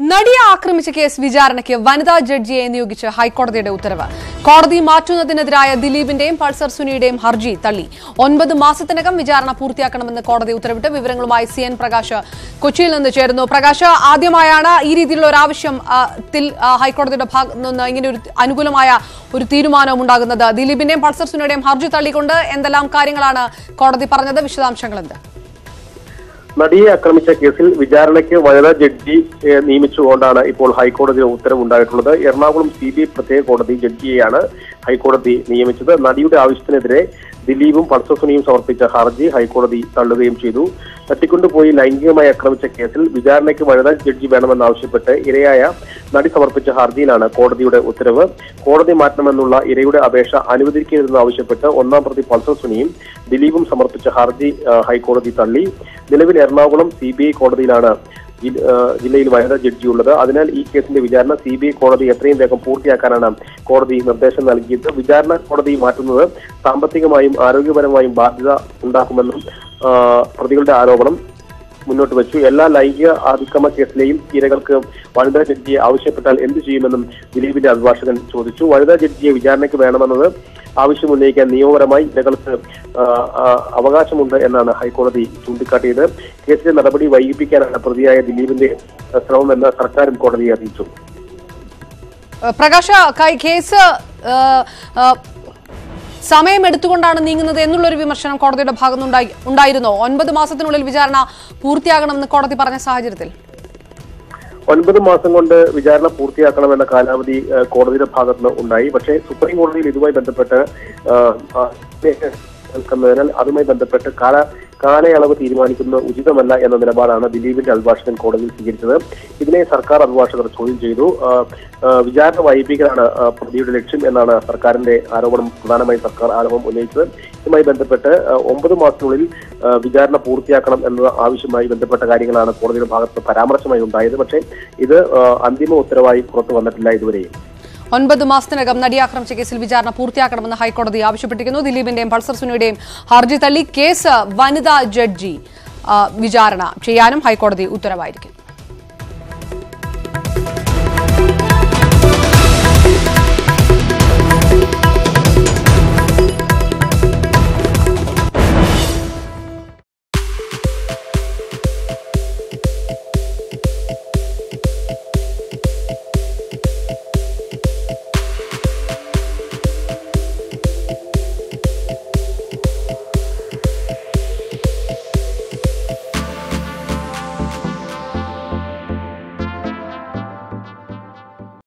നടിയെ ആക്രമിച്ച കേസ് വിചാരണയ്ക്ക് വനിതാ ജഡ്ജിയെ നിയോഗിച്ച് ഹൈക്കോടതിയുടെ ഉത്തരവ്. കോടതി മാറ്റുന്നതിനെതിരായ ദിലീപിന്റെയും പൾസർ സുനിയുടെയും ഹർജി തള്ളി. 9 മാസത്തിനകം വിചാരണ പൂർത്തിയാക്കണമെന്ന് കോടതി ഉത്തരവിട്ട്. വിവരങ്ങളുമായി CN പ്രകാശ് കൊച്ചിയിൽ നിന്ന് ചേരുന്നു. പ്രകാശ്, ആദ്യമായാണ് ഈ രീതിയിലുള്ള ഒരു ആവശ്യത്തിൽ ഹൈക്കോടതിയുടെ ഭാഗത്തു നിന്ന് ഇങ്ങനെ ഒരു അനുകൂലമായ ഒരു തീരുമാനവും ഉണ്ടാകുന്നത്. ദിലീപിന്റെയും പൾസർ സുനിയുടെയും ഹർജി തള്ളിക്കൊണ്ട് എന്തെല്ലാം കാര്യങ്ങളാണ് കോടതി പറഞ്ഞത്? വിശദാംശങ്ങൾ എന്ത്? നടിയെ ആക്രമിച്ച കേസിൽ വിചാരണയ്ക്ക് വനിതാ ജഡ്ജി നിയമിച്ചുകൊണ്ടാണ് ഇപ്പോൾ ഹൈക്കോടതിയുടെ ഉത്തരവുണ്ടായിട്ടുള്ളത്. എറണാകുളം CBI പ്രത്യേക കോടതി ജഡ്ജിയെയാണ് ഹൈക്കോടതി നിയമിച്ചത്. നടിയുടെ ആവശ്യത്തിനെതിരെ ദിലീപും പൾസർ സുനിയും സമർപ്പിച്ച ഹർജി ഹൈക്കോടതി തള്ളുകയും ചെയ്തു. തട്ടിക്കൊണ്ടുപോയി ലൈംഗികമായി ആക്രമിച്ച കേസിൽ വിചാരണയ്ക്ക് വനിതാ ജഡ്ജി വേണമെന്നാവശ്യപ്പെട്ട് ഇരയായ നടി സമർപ്പിച്ച ഹർജിയിലാണ് കോടതിയുടെ ഉത്തരവ്. കോടതി മാറ്റണമെന്നുള്ള ഇരയുടെ അപേക്ഷ അനുവദിക്കരുതെന്നാവശ്യപ്പെട്ട് 1-ാം പ്രതി പൾസർ സുനിയും ദിലീപും സമർപ്പിച്ച ഹർജി ഹൈക്കോടതി തള്ളി. നിലവിൽ എറണാകുളം CBI കോടതിയിലാണ് ജില്ലയിൽ വനിതാ ജഡ്ജിയുള്ളത്. അതിനാൽ ഈ കേസിന്റെ വിചാരണ CBI കോടതി എത്രയും വേഗം പൂർത്തിയാക്കാനാണ് കോടതി നിർദ്ദേശം നൽകിയത്. വിചാരണ കോടതി മാറ്റുന്നത് സാമ്പത്തികമായും ആരോഗ്യപരമായും ബാധ്യത ഉണ്ടാക്കുമെന്നും പ്രതികളുടെ ആരോപണം മുന്നോട്ട് വെച്ചു. എല്ലാ ലൈംഗിക അതിക്രമ കേസിലെയും ഇരകൾക്ക് വനിതാ ജഡ്ജിയെ ആവശ്യപ്പെട്ടാൽ എന്തു ചെയ്യുമെന്നും ദിലീപിന്റെ അഭിഭാഷകൻ ചോദിച്ചു. വനിതാ ജഡ്ജിയെ വിചാരണയ്ക്ക് വേണമെന്നത് ആവശ്യമുന്നയിക്കാൻ നിയമപരമായി ഇരകൾക്ക് അവകാശമുണ്ട് എന്നാണ് ഹൈക്കോടതി ചൂണ്ടിക്കാട്ടിയത്. കേസിലെ നടപടി വൈകിപ്പിക്കാനാണ് പ്രതിയായ ദിലീപിന്റെ ശ്രമമെന്ന് സർക്കാരും കോടതിയെ അറിയിച്ചു. പ്രകാശ്, കേസ് സമയമെടുത്തുകൊണ്ടാണ് നീങ്ങുന്നത് എന്നുള്ളൊരു വിമർശനം കോടതിയുടെ ഭാഗത്തുനിന്ന് ഉണ്ടായിരുന്നോ? 9 മാസത്തിനുള്ളിൽ വിചാരണ പൂർത്തിയാകണമെന്ന് കോടതി പറഞ്ഞ സാഹചര്യത്തിൽ 9 മാസം കൊണ്ട് വിചാരണ പൂർത്തിയാക്കണമെന്ന കാലാവധി കോടതിയുടെ ഭാഗത്തുനിന്ന് ഉണ്ടായി. പക്ഷേ സുപ്രീം കോടതിയിൽ ഇതുമായി ബന്ധപ്പെട്ട് അതുമായി ബന്ധപ്പെട്ട് കാലയളവ് തീരുമാനിക്കുന്നത് ഉചിതമല്ല എന്ന നിലപാടാണ് ദിലീപിന്റെ അഭിഭാഷകൻ കോടതിയിൽ സ്വീകരിച്ചത്. ഇതിനെ സർക്കാർ അഭിഭാഷകർ ചോദ്യം ചെയ്തു. വിചാരണ വൈകിപ്പിക്കലാണ് പ്രതിയുടെ ലക്ഷ്യം എന്നാണ് സർക്കാരിന്റെ ആരോപണം. പ്രധാനമായും സർക്കാർ ആരോപണം ഉന്നയിച്ചത്. ഇതുമായി ബന്ധപ്പെട്ട് 9 മാസത്തിനുള്ളിൽ വിചാരണ പൂർത്തിയാക്കണം എന്ന ആവശ്യവുമായി ബന്ധപ്പെട്ട കാര്യങ്ങളാണ് കോടതിയുടെ ഭാഗത്ത് പരാമർശമായി ഉണ്ടായത്. പക്ഷേ ഇത് അന്തിമ ഉത്തരവായി പുറത്തു വന്നിട്ടില്ല ഇതുവരെയും. 9 മാസത്തിനകം നടിയെ ആക്രമിച്ച കേസിൽ വിചാരണ പൂർത്തിയാക്കണമെന്ന് ഹൈക്കോടതി ആവശ്യപ്പെട്ടിരിക്കുന്നു. ദിലീപിന്റെയും പൾസർ സുനിയുടെയും ഹർജി തള്ളി. കേസ് വനിതാ ജഡ്ജി വിചാരണ ചെയ്യാനും ഹൈക്കോടതി ഉത്തരവായിരിക്കും.